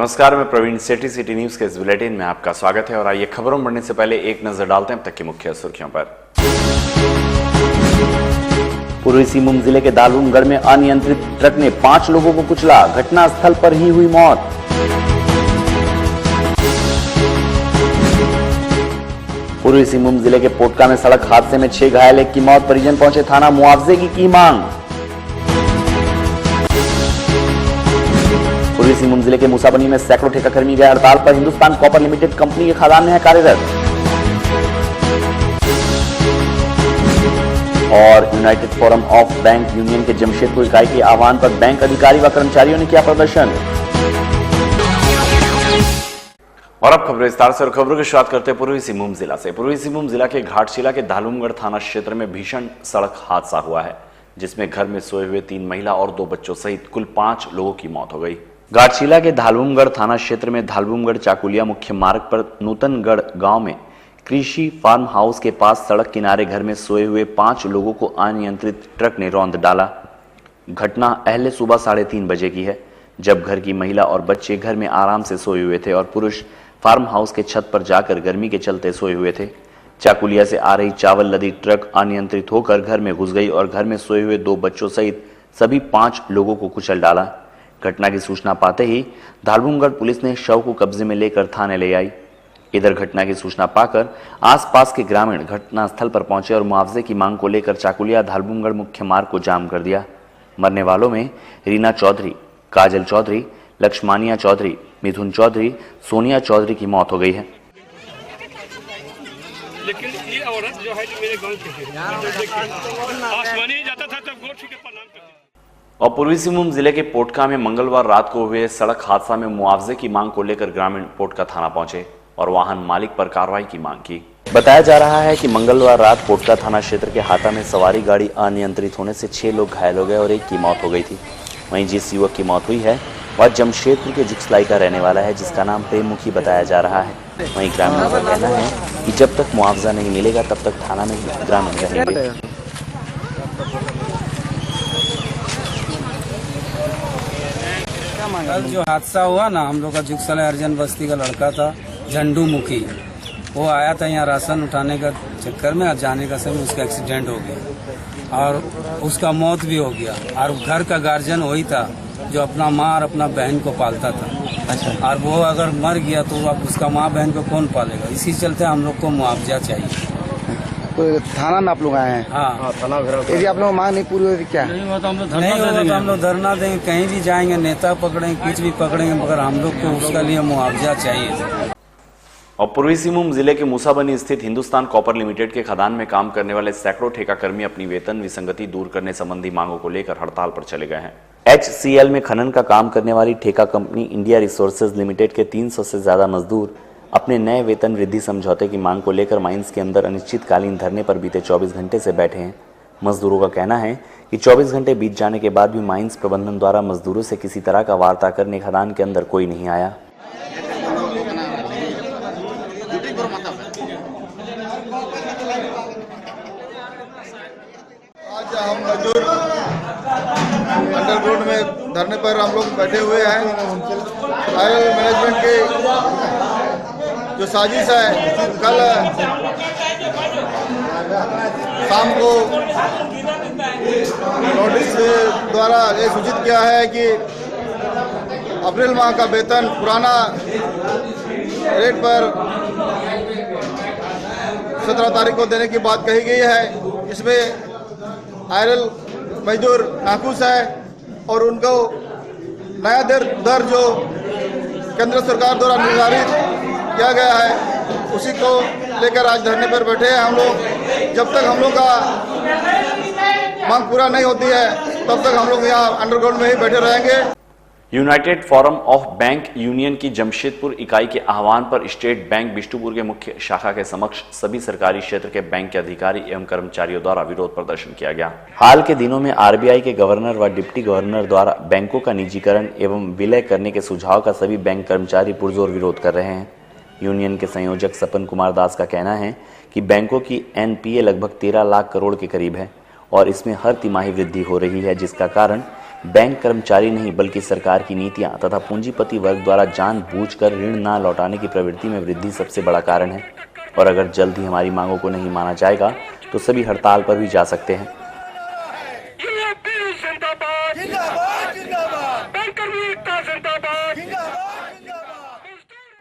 नमस्कार, मैं प्रवीण सेठी। City news के इस बुलेटिन में आपका स्वागत है और आइए खबरों में बढ़ने से पहले एक नजर डालते हैं अब तक की मुख्य सुर्खियों पर। पूर्वी सिंहभूम जिले के दालूनगढ़ में अनियंत्रित ट्रक ने 5 लोगों को कुचला, घटनास्थल पर ही हुई मौत। पूर्वी सिंहभूम जिले के पोटका में सड़क हादसे में 6 घायल, 1 की मौत, परिजन पहुंचे थाना, मुआवजे की मांग। पूर्वी सिंहभूम जिले के मूसाबनी में सैकड़ों ठेकाकर्मी गए हड़ताल पर, हिंदुस्तान कॉपर लिमिटेड कंपनी के खदान में है कार्यरत। और United forum of bank union के जमशेदपुर इकाई के आह्वान पर बैंक अधिकारी व कर्मचारियों ने किया प्रदर्शन। और अब खबरें विस्तार से और खबरों की शुरुआत करते हैं पूर्वी सिंहभूम जिला से। पूर्वी सिंहभूम जिला के घाटशिला के धालूमगढ़ थाना क्षेत्र में भीषण सड़क हादसा हुआ है, जिसमें घर में सोए हुए 3 महिला और 2 बच्चों सहित कुल 5 लोगों की मौत हो गई। घाटशिला के धालूमगढ़ थाना क्षेत्र में धालूमगढ़ चाकुलिया मुख्य मार्ग पर नूतनगढ़ गांव में कृषि फार्म हाउस के पास सड़क किनारे घर में सोए हुए 5 लोगों को अनियंत्रित ट्रक ने रौंद डाला। घटना अहले सुबह 3:30 बजे की है, जब घर की महिला और बच्चे घर में आराम से सोए हुए थे और पुरुष फार्म हाउस के छत पर जाकर गर्मी के चलते सोए हुए थे। चाकुलिया से आ रही चावल लदी ट्रक अनियंत्रित होकर घर में घुस गई और घर में सोए हुए 2 बच्चों सहित सभी 5 लोगों को कुचल डाला। घटना की सूचना पाते ही धालूमगढ़ पुलिस ने शव को कब्जे में लेकर थाने ले आई। इधर घटना की सूचना पाकर आसपास के ग्रामीण घटनास्थल पर पहुंचे और मुआवजे की मांग को लेकर चाकुलिया धालूमगढ़ मुख्य मार्ग को जाम कर दिया। मरने वालों में रीना चौधरी, काजल चौधरी, लक्ष्मानिया चौधरी, मिथुन चौधरी, सोनिया चौधरी की मौत हो गई है। लेकिन ये औरत जो है मेरे गांव की आसमानी जाता था तब गोठी के प्रणाम करती। और पूर्वी सिंहभूम जिले के पोटका में मंगलवार रात को हुए सड़क हादसा में मुआवजे की मांग को लेकर ग्रामीण पोटका थाना पहुंचे और वाहन मालिक पर कार्रवाई की मांग की। बताया जा रहा है कि मंगलवार रात पोटका थाना क्षेत्र के हाता में सवारी गाड़ी अनियंत्रित होने से 6 लोग घायल हो गए और 1 की मौत हो गई थी। वहीं जिस युवक की मौत हुई है वह जमशेदपुर के जुगसलाई का रहने वाला है, जिसका नाम प्रेममुखी बताया जा रहा है। वहीं ग्रामीणों का कहना है कि जब तक मुआवजा नहीं मिलेगा तब तक थाना में ग्रामीण रहेंगे। कल जो हादसा हुआ ना, हम लोग का जुगसलाई अर्जन बस्ती का लड़का था झंडू मुखी, वो आया था यहाँ राशन उठाने का चक्कर में, जाने का समय उसका एक्सीडेंट हो गया और उसका मौत भी हो गया। और घर का गार्जियन वही था जो अपना माँ और अपना बहन को पालता था। अच्छा। और वो अगर मर गया तो अब उसका माँ बहन को कौन पालेगा? इसी चलते हम लोग को मुआवजा चाहिए। तो थाना में आप लोग आए हैं? हाँ, थाना। यदि आप लोग मांग नहीं पूरी होगी क्या? नहीं होगा तो हम लोग धरना देंगे, कहीं भी जाएंगे, नेता पकड़ेंगे, कुछ भी पकड़ेंगे, मगर हम लोग को उसका लिए मुआवजा चाहिए। और पूर्वी सिंहभूम जिले के मूसाबनी स्थित हिंदुस्तान कॉपर लिमिटेड के खदान में काम करने वाले सैकड़ों ठेकाकर्मी अपनी वेतन विसंगति दूर करने संबंधी मांगों को लेकर हड़ताल पर चले गए हैं। HCL में खनन का काम करने वाली ठेका कंपनी इंडिया रिसोर्सेज लिमिटेड के 300 से ज्यादा मजदूर अपने नए वेतन वृद्धि समझौते की मांग को लेकर माइंस के अंदर अनिश्चितकालीन धरने पर बीते 24 घंटे से बैठे हैं। मजदूरों का कहना है कि 24 घंटे बीत जाने के बाद भी माइंस प्रबंधन द्वारा मजदूरों से किसी तरह का वार्ता करने खदान के अंदर कोई नहीं आया। आज हम मजदूर अंडरग्राउंड में धरने पर हम लोग बैठे हुए हैं। आयल मैनेजमेंट के जो साजिश है, कल शाम को नोटिस द्वारा ये सूचित किया है कि अप्रैल माह का वेतन पुराना रेट पर 17 तारीख को देने की बात कही गई है। इसमें आयरल मजदूर नाखुश है और उनको नया दर जो केंद्र सरकार द्वारा निर्धारित किया गया है उसी को लेकर आज धरने पर बैठे हैं हम लोग। जब तक हम लोग का मांग पूरा नहीं होती है तब तक हम लोग यहाँ अंडरग्राउंड में ही बैठे रहेंगे। United forum of bank union की जमशेदपुर इकाई के आह्वान पर स्टेट बैंक बिष्टुपुर के मुख्य शाखा के समक्ष सभी सरकारी क्षेत्र के बैंक के अधिकारी एवं कर्मचारियों द्वारा विरोध प्रदर्शन किया गया। हाल के दिनों में RBI के गवर्नर व डिप्टी गवर्नर द्वारा बैंकों का निजीकरण एवं विलय करने के सुझाव का सभी बैंक कर्मचारी पुरजोर विरोध कर रहे हैं। यूनियन के संयोजक सपन कुमार दास का कहना है कि बैंकों की NPA लगभग 13 लाख करोड़ के करीब है और इसमें हर तिमाही वृद्धि हो रही है, जिसका कारण बैंक कर्मचारी नहीं बल्कि सरकार की नीतियां तथा पूंजीपति वर्ग द्वारा जानबूझकर ऋण न लौटाने की प्रवृत्ति में वृद्धि सबसे बड़ा कारण है। और अगर जल्द ही हमारी मांगों को नहीं माना जाएगा तो सभी हड़ताल पर भी जा सकते हैं।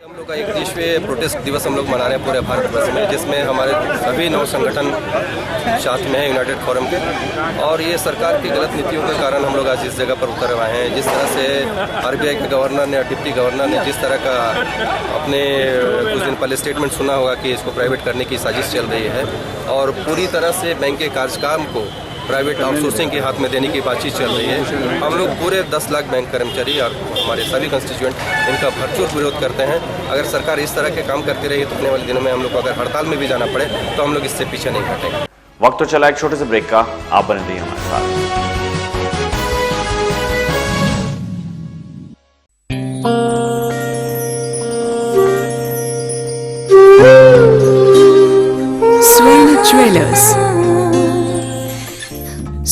हम लोग का 31वें प्रोटेस्ट दिवस हम लोग मना रहे हैं पूरे भारतवर्ष में, जिसमें हमारे सभी 9 संगठन साथ में हैं यूनाइटेड फोरम के। और ये सरकार की गलत नीतियों के कारण हम लोग आज इस जगह पर उतरे हुए हैं। जिस तरह से आरबीआई के गवर्नर ने और डिप्टी गवर्नर ने जिस तरह का अपने कुछ दिन पहले स्टेटमेंट सुना होगा कि इसको प्राइवेट करने की साजिश चल रही है और पूरी तरह से बैंक के कार्यकाल को प्राइवेट आउटसोर्सिंग के हाथ में देने की बातचीत चल रही है। हम लोग पूरे 10 लाख बैंक कर्मचारी और हमारे सभी कंस्टिट्यूएंट इनका भरपूर विरोध करते हैं। अगर सरकार इस तरह के काम करती रही तो आने वाले दिनों में हम लोग को अगर हड़ताल में भी जाना पड़े तो हम लोग इससे पीछे नहीं हटेंगे। वक्त तो चला एक छोटे से ब्रेक का, आप बने रहिए हमारे साथ। स्वर्ण ज्वेलर्स,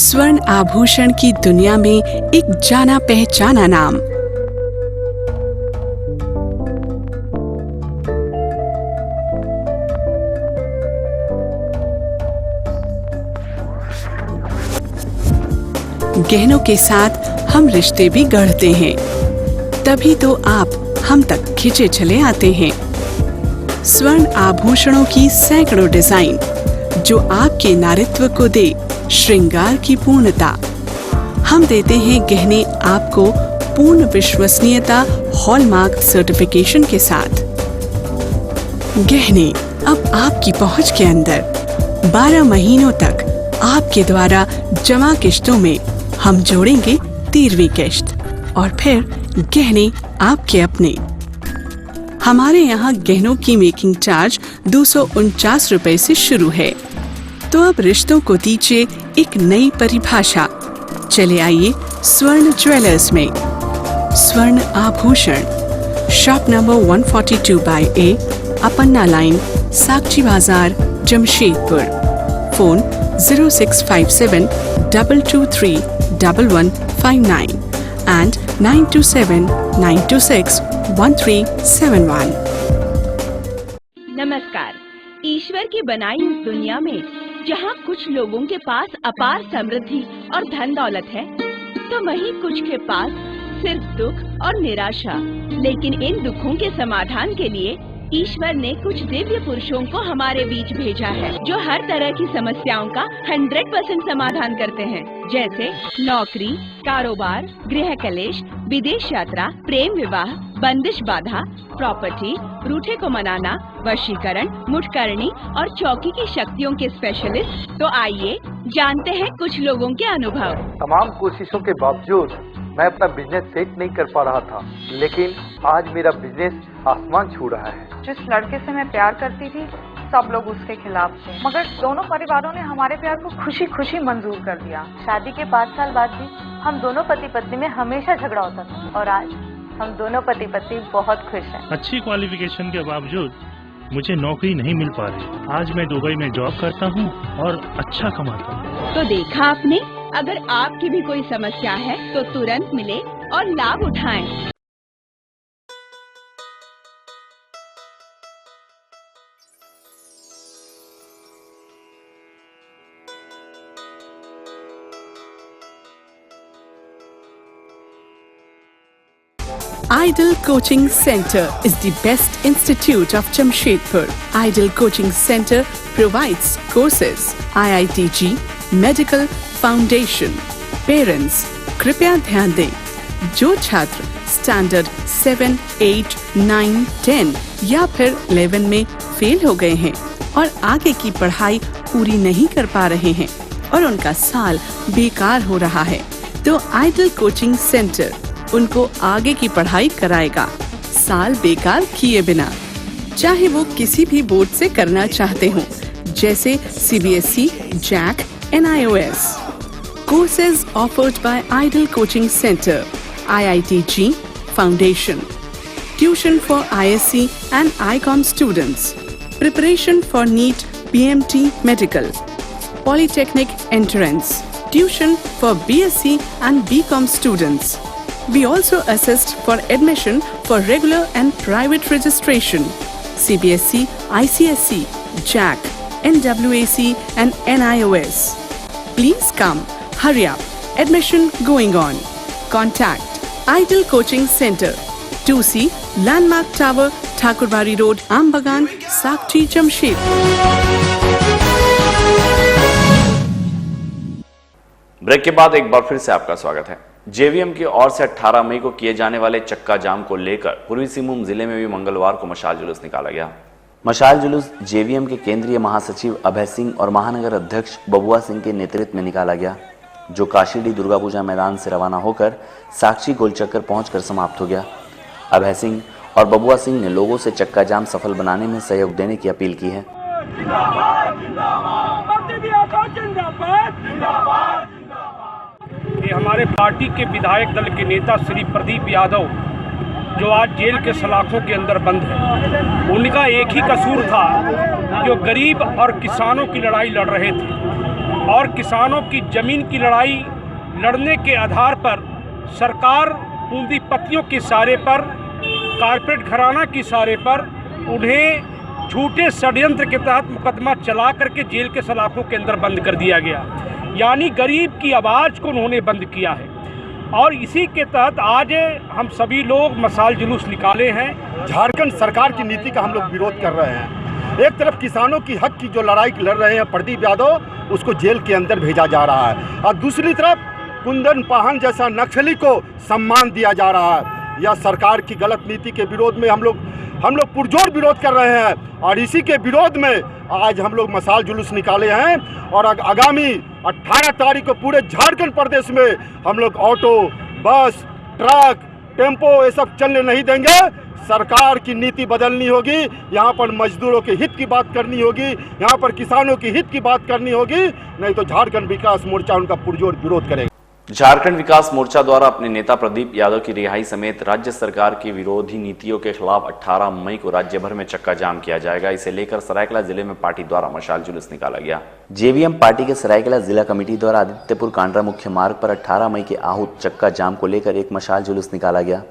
स्वर्ण आभूषण की दुनिया में एक जाना पहचाना नाम। गहनों के साथ हम रिश्ते भी गढ़ते हैं, तभी तो आप हम तक खिंचे चले आते हैं। स्वर्ण आभूषणों की सैकड़ों डिजाइन जो आपके नारित्व को दे श्रृंगार की पूर्णता। हम देते हैं गहने आपको पूर्ण विश्वसनीयता हॉलमार्क सर्टिफिकेशन के साथ। गहने अब आपकी पहुंच के अंदर 12 महीनों तक आपके द्वारा जमा किश्तों में हम जोड़ेंगे 13वीं किश्त और फिर गहने आपके अपने। हमारे यहाँ गहनों की मेकिंग चार्ज 249 रुपए से शुरू है। तो अब रिश्तों को दीजिए एक नई परिभाषा। चले आइए स्वर्ण ज्वेलर्स में। स्वर्ण आभूषण, शॉप नंबर 142/A, अपन्ना लाइन, साक्षी बाजार, जमशेदपुर। Phone 0657 223 1159 and 927 926 1371। नमस्कार। ईश्वर की बनाई इस दुनिया में जहाँ कुछ लोगों के पास अपार समृद्धि और धन दौलत है, तो वहीं कुछ के पास सिर्फ दुख और निराशा। लेकिन इन दुखों के समाधान के लिए ईश्वर ने कुछ दिव्य पुरुषों को हमारे बीच भेजा है, जो हर तरह की समस्याओं का 100% समाधान करते हैं, जैसे नौकरी, कारोबार, गृह कलेश, विदेश यात्रा, प्रेम विवाह, बंदिश बाधा, प्रॉपर्टी, रूठे को मनाना, वशीकरण, मुठकरणी और चौकी की शक्तियों के स्पेशलिस्ट। तो आइए जानते हैं कुछ लोगों के अनुभव। तमाम कोशिशों के बावजूद मैं अपना बिजनेस सेट नहीं कर पा रहा था, लेकिन आज मेरा बिजनेस आसमान छू रहा है। जिस लड़के से मैं प्यार करती थी, सब लोग उसके खिलाफ थे, मगर दोनों परिवारों ने हमारे प्यार को खुशी खुशी मंजूर कर दिया। शादी के 5 साल बाद भी हम दोनों पति पत्नी में हमेशा झगड़ा होता था, और आज हम दोनों पति पत्नी बहुत खुश हैं। अच्छी क्वालिफिकेशन के बावजूद मुझे नौकरी नहीं मिल पा रही। आज मैं दुबई में जॉब करता हूँ और अच्छा कमाता हूँ। तो देखा आपने, अगर आपकी भी कोई समस्या है तो तुरंत मिले और लाभ उठाएं। Idol Coaching Center is the best institute of Jamshedpur. Idol Coaching Center provides courses IITG, Medical Foundation. Parents, कृपया ध्यान दें, जो छात्र स्टैंडर्ड 7, 8, 9, 10 या फिर 11 में फेल हो गए हैं और आगे की पढ़ाई पूरी नहीं कर पा रहे हैं और उनका साल बेकार हो रहा है, तो आइडल कोचिंग सेंटर उनको आगे की पढ़ाई कराएगा, साल बेकार किए बिना। चाहे वो किसी भी बोर्ड से करना चाहते हो, जैसे CBSE, JAC, NIOS. Courses offered by Idol Coaching Center, IITG Foundation. Tuition for ISC and ICOM students. Preparation for NEET, PMT Medical. Polytechnic entrance. tuition for BSc and BCom students. We also assist for admission for regular and private registration, CBSE, ICSE, JAC, NWAC and NIOS. Please come. Hurry up. Admission going on. Contact Ideal Coaching Center, 2C, Landmark Tower, Thakurbari Road, Ambagan, Sakchi, Jamshedpur. Break के बाद एक बार फिर से आपका स्वागत है। JVM की ओर से 18 मई को किए जाने वाले चक्का जाम को लेकर पूर्वी सिंहभूम जिले में भी मंगलवार को मशाल जुलूस निकाला गया। मशाल जुलूस जेवीएम के केंद्रीय महासचिव अभय सिंह और महानगर अध्यक्ष बबुआ सिंह के नेतृत्व में निकाला गया, जो काशीडी दुर्गा पूजा मैदान से रवाना होकर साक्षी गोलचक्कर पहुंचकर समाप्त हो गया। अभय सिंह और बबुआ सिंह ने लोगों से चक्का जाम सफल बनाने में सहयोग देने की अपील की है। ये हमारे पार्टी के विधायक दल के नेता श्री प्रदीप यादव, जो आज जेल के सलाखों के अंदर बंद है, उनका एक ही कसूर था, जो गरीब और किसानों की लड़ाई लड़ रहे थे और किसानों की जमीन की लड़ाई लड़ने के आधार पर सरकार पूंजीपतियों के इशारे पर, कारपोरेट घराना के इशारे पर उन्हें झूठे षड्यंत्र के तहत मुकदमा चला करके जेल के सलाखों के अंदर बंद कर दिया गया। यानी गरीब की आवाज़ को उन्होंने बंद किया है और इसी के तहत आज हम सभी लोग मशाल जुलूस निकाले हैं। झारखंड सरकार की नीति का हम लोग विरोध कर रहे हैं। एक तरफ किसानों की हक की जो लड़ाई लड़ रहे हैं प्रदीप यादव, उसको जेल के अंदर भेजा जा रहा है और दूसरी तरफ कुंदन पाहन जैसा नक्सली को सम्मान दिया जा रहा है। यह सरकार की गलत नीति के विरोध में हम लोग पुरजोर विरोध कर रहे हैं और इसी के विरोध में आज हम लोग मशाल जुलूस निकाले हैं और आगामी 18 तारीख को पूरे झारखंड प्रदेश में हम लोग ऑटो, बस, ट्रक, टेम्पो ये सब चलने नहीं देंगे। सरकार की नीति बदलनी होगी। यहाँ पर मजदूरों के हित की बात करनी होगी, यहाँ पर किसानों की हित की बात करनी होगी, नहीं तो झारखंड विकास मोर्चा उनका पुरजोर विरोध करेगा। झारखंड विकास मोर्चा द्वारा अपने नेता प्रदीप यादव की रिहाई समेत राज्य सरकार की विरोधी नीतियों के खिलाफ 18 मई को राज्य भर में चक्का जाम किया जाएगा। इसे लेकर सरायकेला जिले में पार्टी द्वारा मशाल जुलूस निकाला गया। जेवीएम पार्टी के सरायकेला जिला कमेटी द्वारा आदित्यपुर कांड्रा मुख्य मार्ग पर 18 मई के आहूत चक्का जाम को लेकर एक मशाल जुलूस निकाला गया।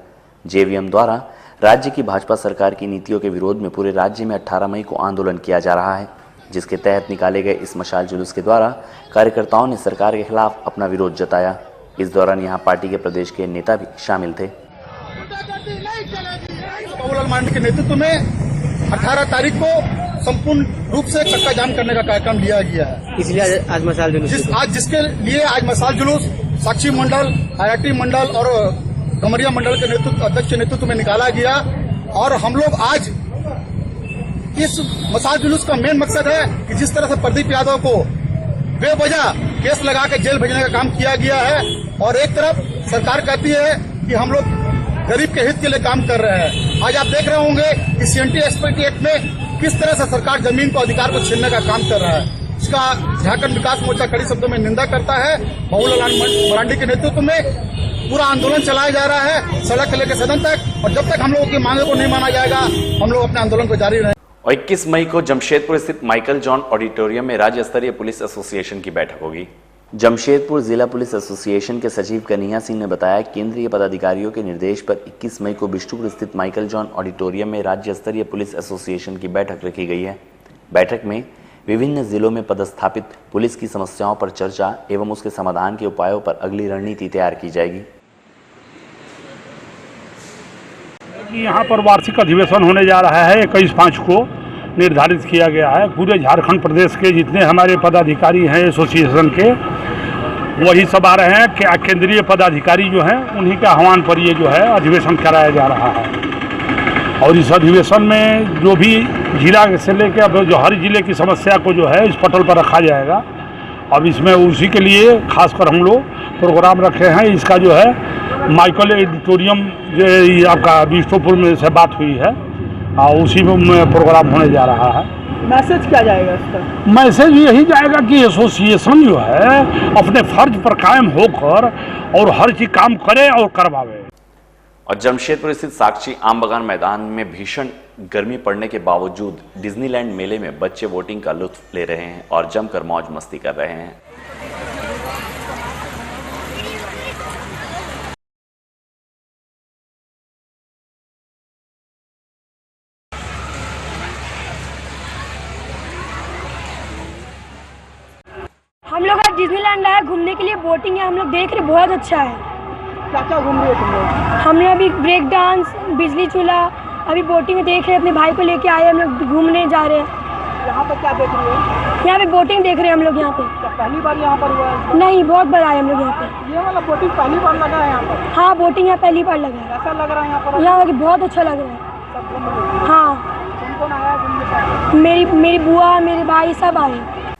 जेवीएम द्वारा राज्य की भाजपा सरकार की नीतियों के विरोध में पूरे राज्य में 18 मई को आंदोलन किया जा रहा है, जिसके तहत निकाले गए इस मशाल जुलूस के द्वारा कार्यकर्ताओं ने सरकार के खिलाफ अपना विरोध जताया। इस दौरान यहां पार्टी के प्रदेश के नेता भी शामिल थे। बाबूलाल मांझी के नेतृत्व में 18 तारीख को संपूर्ण रूप से चक्का जाम करने का कार्यक्रम लिया गया है। इसलिए आज मशाल जुलूस जिसके लिए आज मशाल जुलूस साक्षी मंडल, IIT मंडल और गमरिया मंडल के अध्यक्ष के नेतृत्व में निकाला गया और हम लोग आज इस मशाल जुलूस का मेन मकसद है कि जिस तरह से प्रदीप यादव को बेवजह केस लगा के जेल भेजने का काम किया गया है और एक तरफ सरकार कहती है कि हम लोग गरीब के हित के लिए काम कर रहे हैं। आज आप देख रहे होंगे कि CNT एक्सपर्टी एक्ट में किस तरह से सरकार जमीन को अधिकार को छीनने का काम कर रहा है। इसका झारखंड विकास मोर्चा कड़ी शब्दों में निंदा करता है। बाबूलाल मरांडी के नेतृत्व में पूरा आंदोलन चलाया जा रहा है सड़क से लेकर सदन तक और जब तक हम लोगों की मांगों को नहीं माना जाएगा हम लोग अपने आंदोलन को जारी रहेंगे। और 21 मई को जमशेदपुर स्थित माइकल जॉन ऑडिटोरियम में राज्य स्तरीय पुलिस एसोसिएशन की बैठक होगी। जमशेदपुर जिला पुलिस एसोसिएशन के सचिव कन्हैया सिंह ने बताया, केंद्रीय पदाधिकारियों के निर्देश पर 21 मई को बिष्टुपुर स्थित माइकल जॉन ऑडिटोरियम में राज्य स्तरीय पुलिस एसोसिएशन की बैठक रखी गई है। बैठक में विभिन्न जिलों में पदस्थापित पुलिस की समस्याओं पर चर्चा एवं उसके समाधान के उपायों पर अगली रणनीति तैयार की जाएगी। यहाँ पर वार्षिक अधिवेशन होने जा रहा है। 21/5 को निर्धारित किया गया है। पूरे झारखंड प्रदेश के जितने हमारे पदाधिकारी हैं एसोसिएशन के, वही सब आ रहे हैं। केंद्रीय पदाधिकारी जो हैं उन्हीं के आह्वान पर ये जो है अधिवेशन कराया जा रहा है और इस अधिवेशन में जो भी जिला से लेकर अब जो हर जिले की समस्या को जो है इस पटल पर रखा जाएगा। अब इसमें उसी के लिए खासकर हम लोग प्रोग्राम रखे हैं। इसका जो है माइकल ऑडिटोरियम जो आपका बिष्टुपुर में से बात हुई है और उसी में प्रोग्राम होने जा रहा है। मैसेज क्या जाएगा इसका? मैसेज यही जाएगा कि एसोसिएशन जो है अपने फर्ज पर कायम होकर और हर चीज काम करे और करवावे। और जमशेदपुर स्थित साक्षी आमबगान मैदान में भीषण गर्मी पड़ने के बावजूद डिज्नीलैंड मेले में बच्चे वोटिंग का लुत्फ ले रहे हैं और जमकर मौज मस्ती कर रहे हैं। हम लोग आज डिज्नीलैंड आए घूमने के लिए, बोटिंग है, हम लोग देख रहे बहुत अच्छा है। क्या क्या घूम रहे हो तुम लोग? हम लोग अभी ब्रेक डांस, बिजली चूल्हा, अभी बोटिंग देख रहे हैं, अपने भाई को लेके आए, हम लोग घूमने जा रहे हैं। यहाँ पर क्या देख रहे हो? यहाँ पे बोटिंग देख रहे हैं हम लोग यहाँ पे। पहली बार यहाँ पर हुआ है? नहीं, बहुत बार आए हम लोग यहाँ पे। ये वाला बोटिंग पहली बार लगा है यहाँ पर? हाँ, बोटिंग यहाँ पहली बार लगा है। ऐसा लग रहा है यहाँ पर? यहाँ लगे बहुत अच्छा लग रहा है। सब घूम रहे हो? हाँ, कौन कौन आया घूमने? मेरी बुआ, मेरे भाई सब आए।